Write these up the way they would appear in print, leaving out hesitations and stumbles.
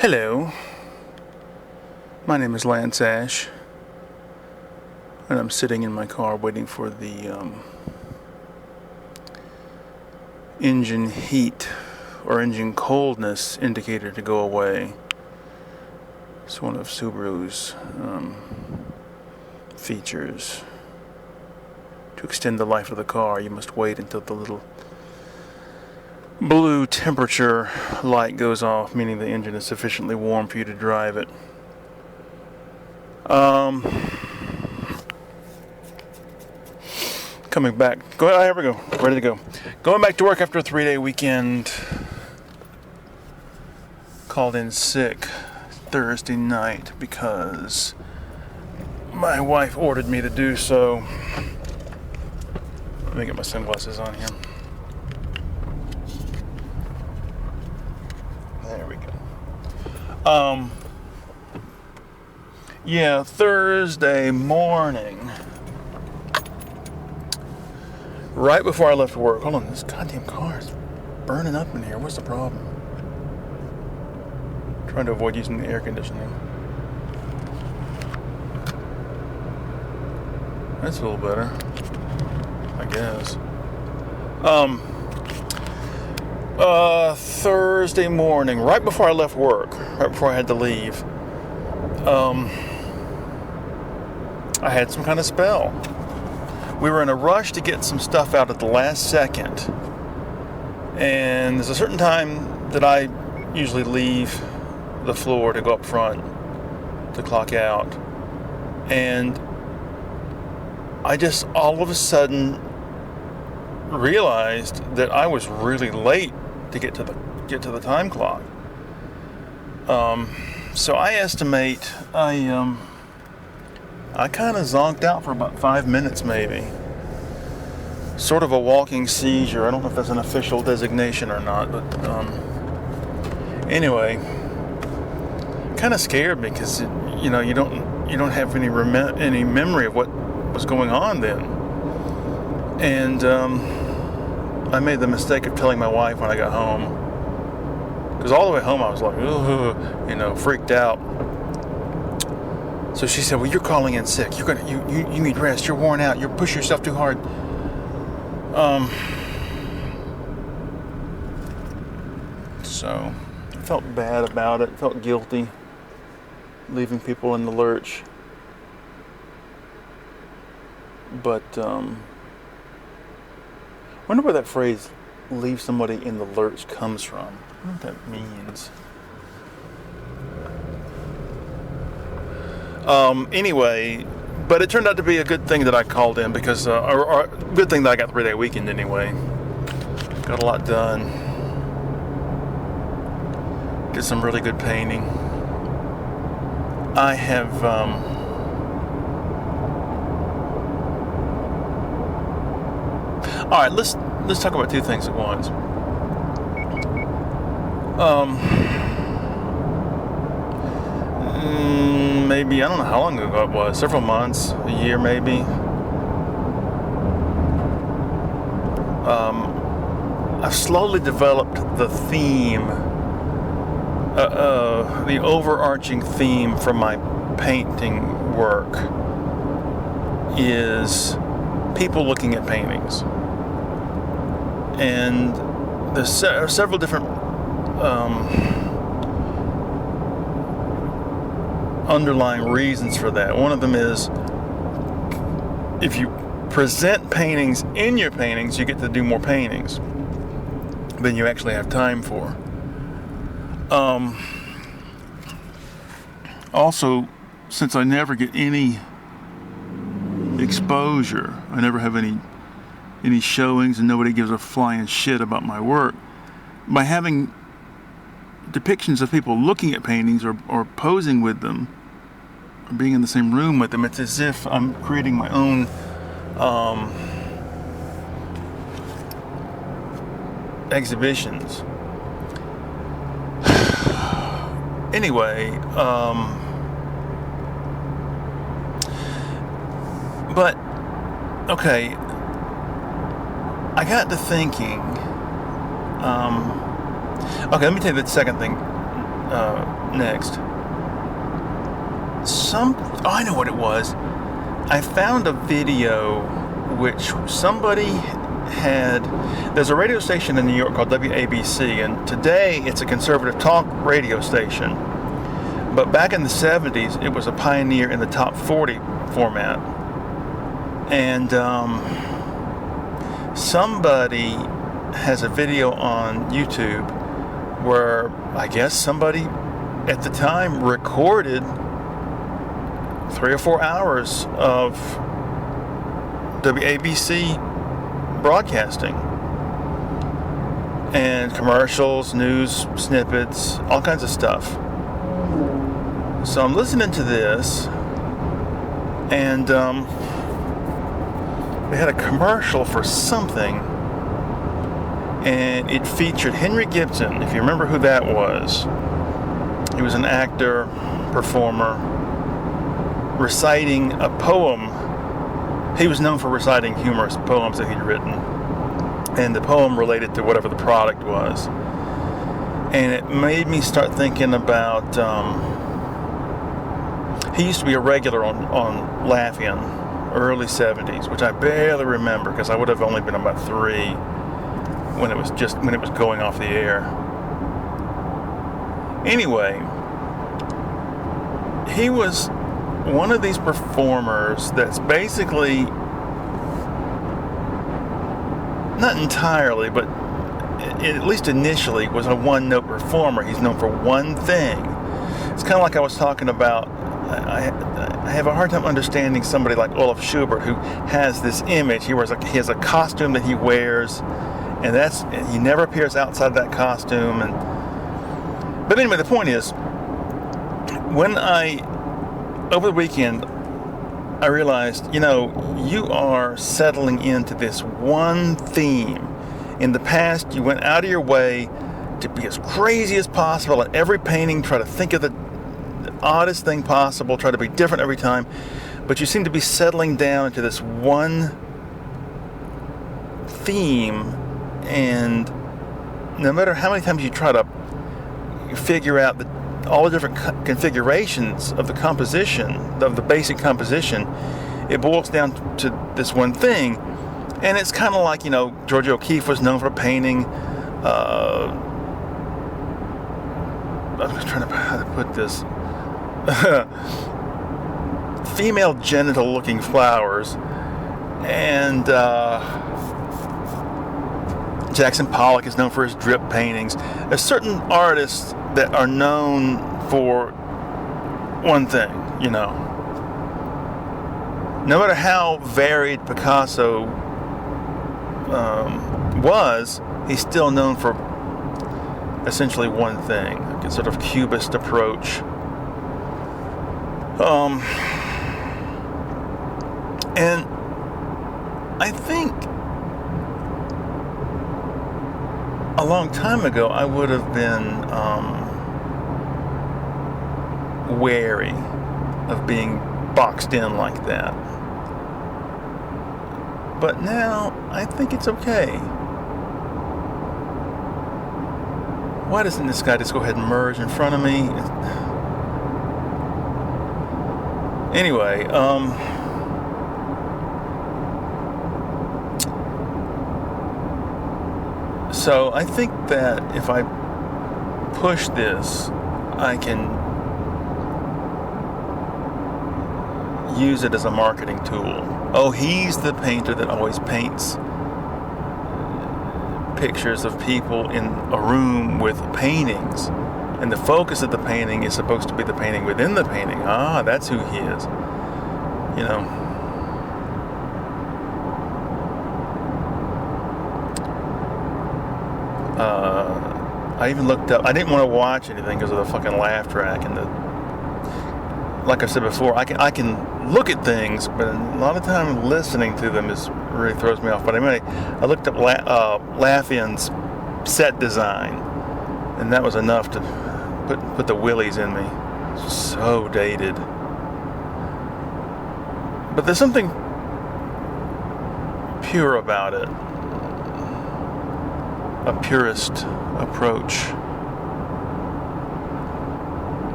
Hello, my name is Lance Ash, and I'm sitting in my car waiting for the engine heat or engine coldness indicator to go away. It's one of Subaru's features. To extend the life of the car, you must wait until the little blue temperature light goes off, meaning the engine is sufficiently warm for you to drive it. Coming back. Here we go. Ready to go. Going back to work after a 3-day weekend. Called in sick Thursday night because my wife ordered me to do so. Let me get my sunglasses on here. There we go. Thursday morning, right before I left work. Hold on, this goddamn car is burning up in here. What's the problem? Trying to avoid using the air conditioning. That's a little better, I guess. Thursday morning, right before I left work, right before I had to leave, I had some kind of spell. We were in a rush to get some stuff out at the last second, and there's a certain time that I usually leave the floor to go up front to clock out, and I just all of a sudden realized that I was really late to get to the time clock. So I estimate I kind of zonked out for about 5 minutes, maybe. Sort of a walking seizure. I don't know if that's an official designation or not, but anyway, kind of scared me because you don't have any memory of what was going on then, and I made the mistake of telling my wife when I got home, because all the way home I was like, freaked out. So she said, "Well, you're calling in sick. You need rest. You're worn out. You're pushing yourself too hard." So I felt bad about it. Felt guilty, leaving people in the lurch. But I wonder where that phrase "leave somebody in the lurch" comes from. I don't know what that means. Anyway, but it turned out to be a good thing that I called in because, or a good thing that I got the 3-day weekend anyway. Got a lot done. Did some really good painting. I have, alright, let's talk about two things at once. Maybe, I don't know how long ago it was, several months, a year maybe. I've slowly developed the theme, the overarching theme from my painting work is people looking at paintings. And there's several different underlying reasons for that. One of them is if you present paintings in your paintings, you get to do more paintings than you actually have time for. Also, since I never get any exposure, I never have any showings and nobody gives a flying shit about my work, by having depictions of people looking at paintings or posing with them, or being in the same room with them, it's as if I'm creating my own exhibitions. Anyway, but okay, I got to thinking. Okay, let me tell you the second thing. next. I know what it was. I found a video which somebody had. There's a radio station in New York called WABC, and today it's a conservative talk radio station. But back in the 70s, it was a pioneer in the top 40 format. And somebody has a video on YouTube where I guess somebody at the time recorded 3 or 4 hours of WABC broadcasting and commercials, news snippets, all kinds of stuff. So I'm listening to this, and they had a commercial for something, and it featured Henry Gibson, if you remember who that was. He was an actor, performer, reciting a poem. He was known for reciting humorous poems that he'd written, and the poem related to whatever the product was. And it made me start thinking about, he used to be a regular on Laugh-In, early 70s, which I barely remember because I would have only been about 3 when it was going off the air. Anyway, he was one of these performers that's basically, not entirely, but at least initially was a one-note performer. He's known for one thing. It's kind of like I was talking about. I have a hard time understanding somebody like Olaf Schubert, who has this image. He has a costume that he wears, and he never appears outside that costume. But anyway, the point is, over the weekend, I realized, you are settling into this one theme. In the past, you went out of your way to be as crazy as possible at every painting, try to think of the oddest thing possible, try to be different every time. But you seem to be settling down into this one theme, and no matter how many times you try to figure out all the different configurations of the composition, of the basic composition, it boils down to this one thing. And it's kind of like, George O'Keeffe was known for painting, I'm trying to how to put this, female genital looking flowers, and Jackson Pollock is known for his drip paintings. There's certain artists that are known for one thing, No matter how varied Picasso was, he's still known for essentially one thing, a sort of cubist approach. And I think a long time ago I would have been wary of being boxed in like that. But now I think it's okay. Why doesn't this guy just go ahead and merge in front of me? Anyway, so I think that if I push this, I can use it as a marketing tool. Oh, he's the painter that always paints pictures of people in a room with paintings, and the focus of the painting is supposed to be the painting within the painting. Ah, that's who he is. I even looked up. I didn't want to watch anything because of the fucking laugh track and like I said before, I can look at things, but a lot of time listening to them really throws me off. But anyway, I looked up Laugh-In's set design, and that was enough to put the willies in me. So dated. But there's something pure about it. A purist approach.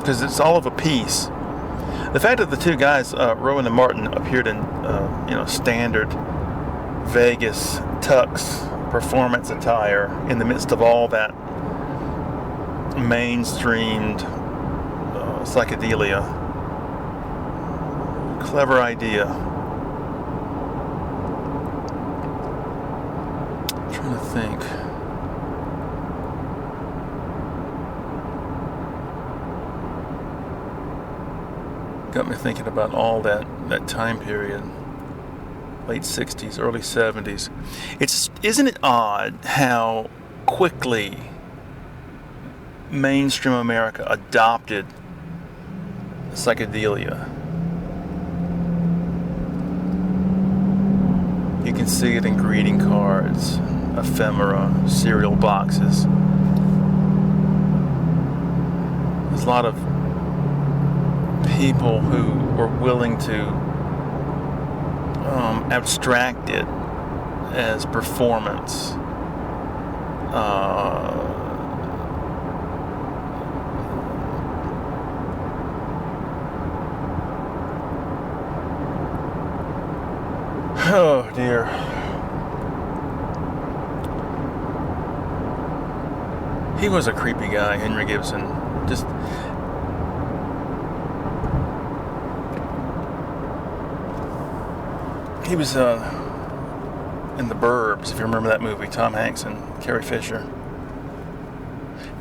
because it's all of a piece. The fact that the two guys, Rowan and Martin, appeared in standard Vegas tux performance attire in the midst of all that mainstreamed psychedelia. Clever idea. I'm trying to think. Got me thinking about all that time period. Late 60s, early 70s. Isn't it odd how quickly mainstream America adopted psychedelia? You can see it in greeting cards, ephemera, cereal boxes. There's a lot of people who were willing to abstract it as performance. Oh dear. He was a creepy guy, Henry Gibson. Just he was in The Burbs, if you remember that movie, Tom Hanks and Carrie Fisher.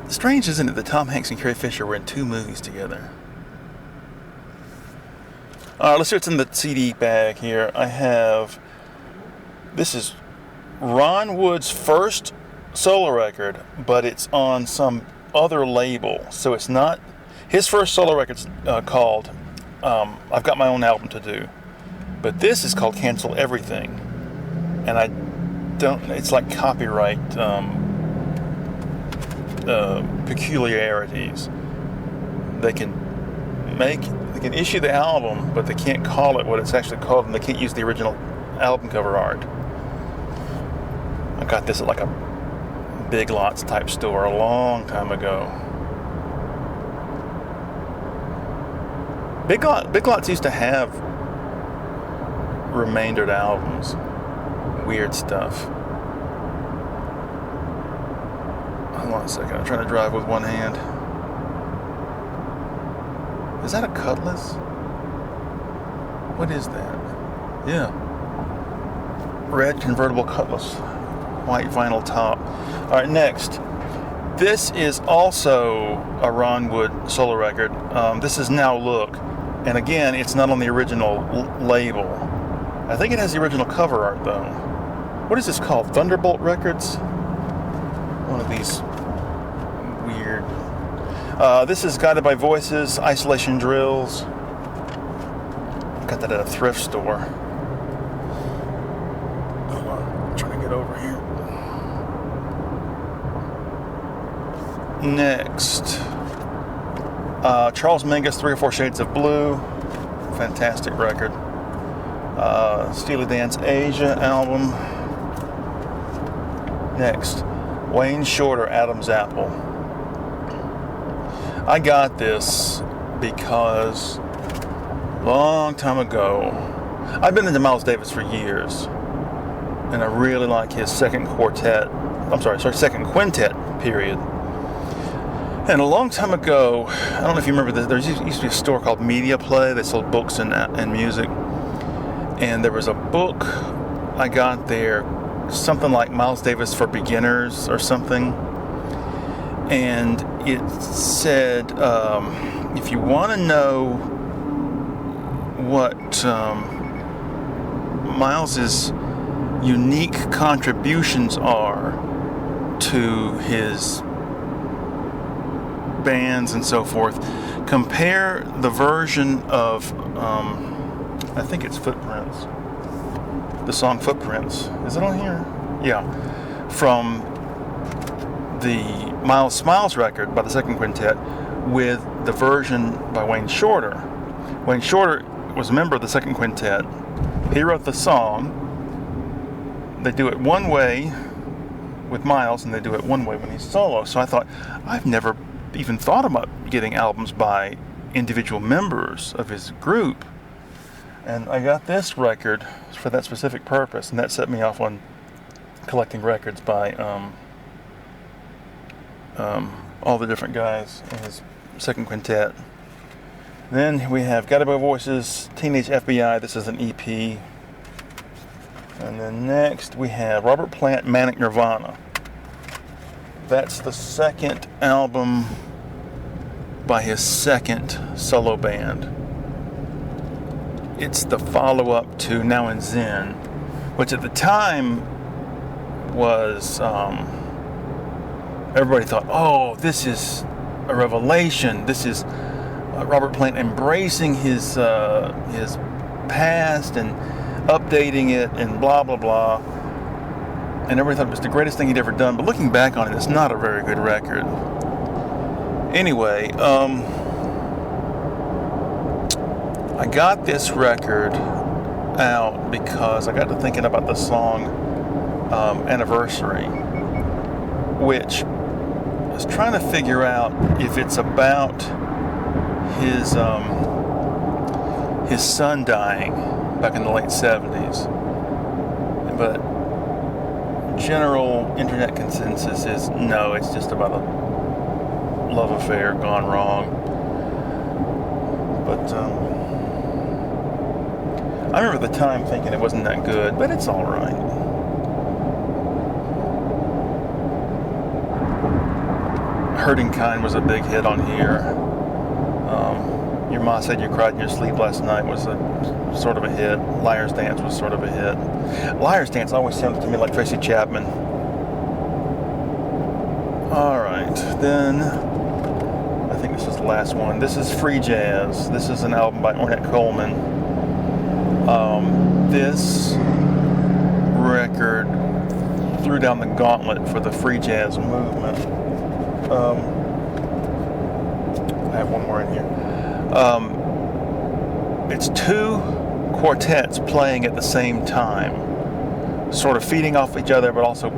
Strange, isn't it, that Tom Hanks and Carrie Fisher were in 2 movies together? Alright, let's see what's in the CD bag here. This is Ron Wood's first solo record, but it's on some other label. So it's not, his first solo record's called I've Got My Own Album to Do. But this is called Cancel Everything. And it's like copyright peculiarities. They can issue the album, but they can't call it what it's actually called, and they can't use the original album cover art. I got this at like a Big Lots type store a long time ago. Big Lots used to have remaindered albums. Weird stuff. Hold on a second, I'm trying to drive with one hand. Is that a Cutlass? What is that? Yeah. Red convertible Cutlass. White vinyl top. Alright, next. This is also a Ron Wood solo record. This is Now Look. And again, it's not on the original label. I think it has the original cover art, though. What is this called? Thunderbolt Records? One of these weird... this is Guided by Voices, Isolation Drills. Got that at a thrift store. Hold on, I'm trying to get over here. Next, Charles Mingus, 3 or 4 Shades of Blue. Fantastic record. Steely Dan's Asia album. Next, Wayne Shorter, Adam's Apple. I got this because long time ago, I've been into Miles Davis for years, and I really like his second quintet period. And a long time ago, I don't know if you remember this, there used to be a store called Media Play. They sold books and music. And there was a book I got there, something like Miles Davis for Beginners or something. And it said, if you want to know what Miles's unique contributions are to his bands and so forth, compare the version of I think it's Footprints, the song Footprints. Is it on here? Yeah, from the Miles Smiles record by the second quintet with the version by Wayne Shorter. Wayne Shorter was a member of the second quintet. He wrote the song. They do it one way with Miles, and they do it one way when he's solo. So I thought, I've never even thought about getting albums by individual members of his group. And I got this record for that specific purpose, and that set me off on collecting records by all the different guys in his second quintet. Then we have Gotta Be Voices, Teenage FBI. This is an EP. And then next we have Robert Plant, Manic Nirvana. That's the second album by his second solo band. It's the follow-up to Now and Zen, which at the time was, everybody thought, oh, this is a revelation. This is Robert Plant embracing his past and updating it and blah, blah, blah. And everybody thought it was the greatest thing he'd ever done. But looking back on it, it's not a very good record. Anyway, I got this record out because I got to thinking about the song Anniversary, which I was trying to figure out if it's about his son dying back in the late 70s. But general internet consensus is no, it's just about a love affair gone wrong. But I remember the time thinking it wasn't that good, but it's all right. Hurting Kind was a big hit on here. Your Ma Said You Cried in Your Sleep Last Night was a sort of a hit. Liar's Dance was sort of a hit. Liar's Dance always sounded to me like Tracy Chapman. Alright, then I think this is the last one. This is Free Jazz. This is an album by Ornette Coleman. This record threw down the gauntlet for the free jazz movement. I have one more in here. It's two quartets playing at the same time, sort of feeding off each other, but also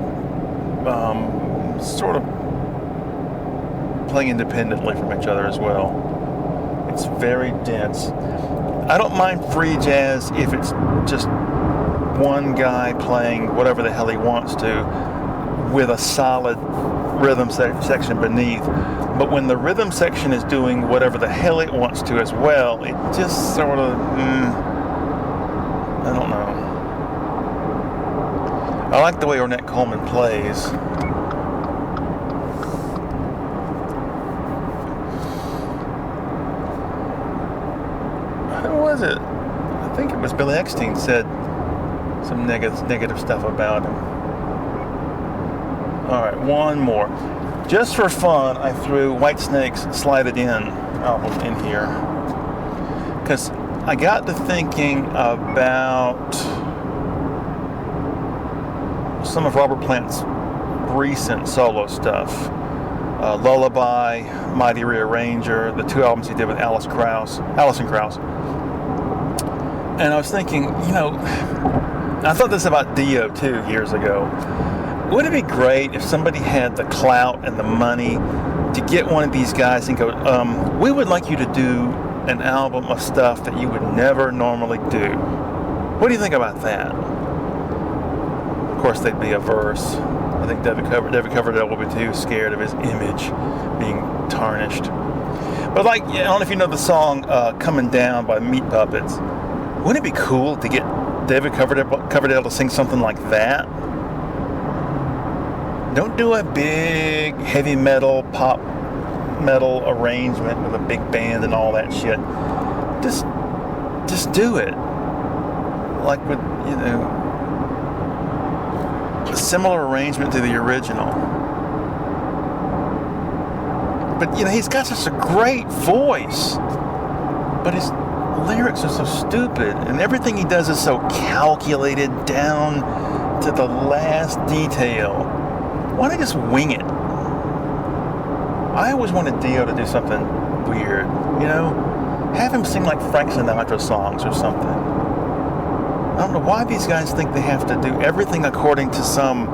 sort of playing independently from each other as well. It's very dense. I don't mind free jazz if it's just one guy playing whatever the hell he wants to with a solid rhythm section beneath. But when the rhythm section is doing whatever the hell it wants to as well, it just sort of, I don't know. I like the way Ornette Coleman plays. Who was it? I think it was Billy Eckstein said some negative stuff about him. Alright, one more. Just for fun, I threw Whitesnake's Slide It In album in here. Because I got to thinking about some of Robert Plant's recent solo stuff. Lullaby, Mighty Rearranger, the two albums he did with Alison Krauss. And I was thinking, I thought this about Dio too years ago. Wouldn't it be great if somebody had the clout and the money to get one of these guys and go, we would like you to do an album of stuff that you would never normally do. What do you think about that? Of course, they'd be averse. I think David Coverdale will be too scared of his image being tarnished. But I don't know if you know the song Coming Down by Meat Puppets. Wouldn't it be cool to get David Coverdale to sing something like that? Don't do a big heavy metal, pop metal arrangement with a big band and all that shit. Just do it. Like with, a similar arrangement to the original. But, he's got such a great voice. But his lyrics are so stupid. And everything he does is so calculated down to the last detail. Why don't I just wing it? I always wanted Dio to do something weird, Have him sing like Frank Sinatra songs or something. I don't know why these guys think they have to do everything according to some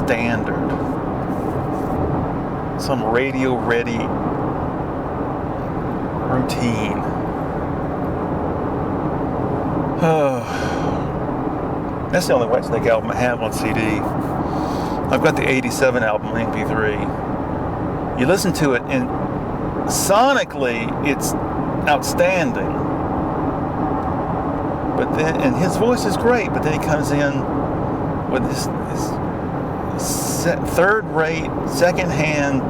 standard. Some radio-ready routine. That's the only Whitesnake album I have on CD. I've got the 87 album on MP3. You listen to it, and sonically, it's outstanding. But then, and his voice is great, but then he comes in with this third-rate, second-hand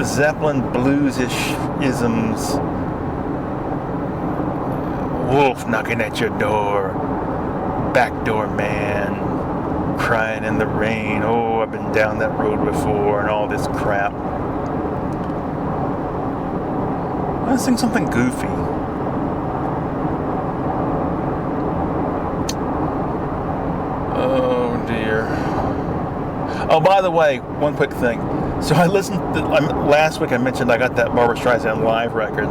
Zeppelin bluesish isms. Wolf knocking at your door, backdoor man, crying in the rain. Oh, I've been down that road before, and all this crap. Let's sing something goofy. Oh dear. Oh, by the way, one quick thing. So I listened to, last week I mentioned I got that Barbra Streisand live record.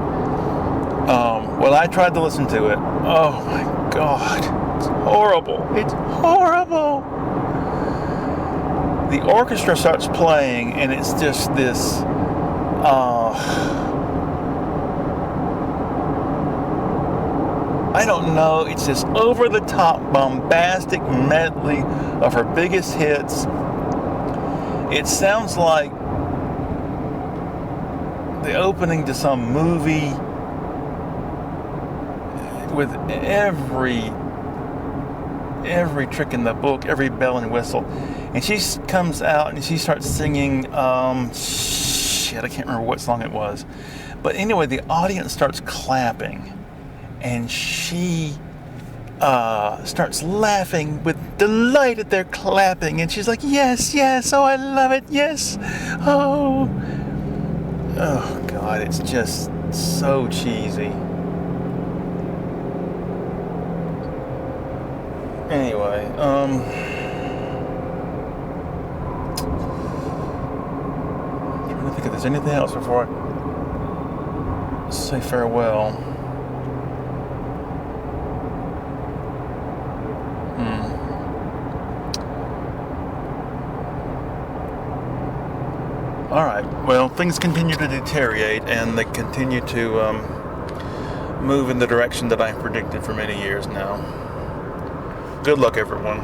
Well, I tried to listen to it. Oh my God. It's horrible. It's horrible. The orchestra starts playing, and it's just this, I don't know, it's this over-the-top, bombastic medley of her biggest hits. It sounds like the opening to some movie with every trick in the book, every bell and whistle. And she comes out and she starts singing, I can't remember what song it was. But anyway, the audience starts clapping. And she starts laughing with delight at their clapping. And she's like, yes, yes, oh, I love it, yes. Oh God, it's just so cheesy. Anyway, I'm trying to think if there's anything else before I say farewell. All right. Well, things continue to deteriorate, and they continue to move in the direction that I predicted for many years now. Good luck, everyone.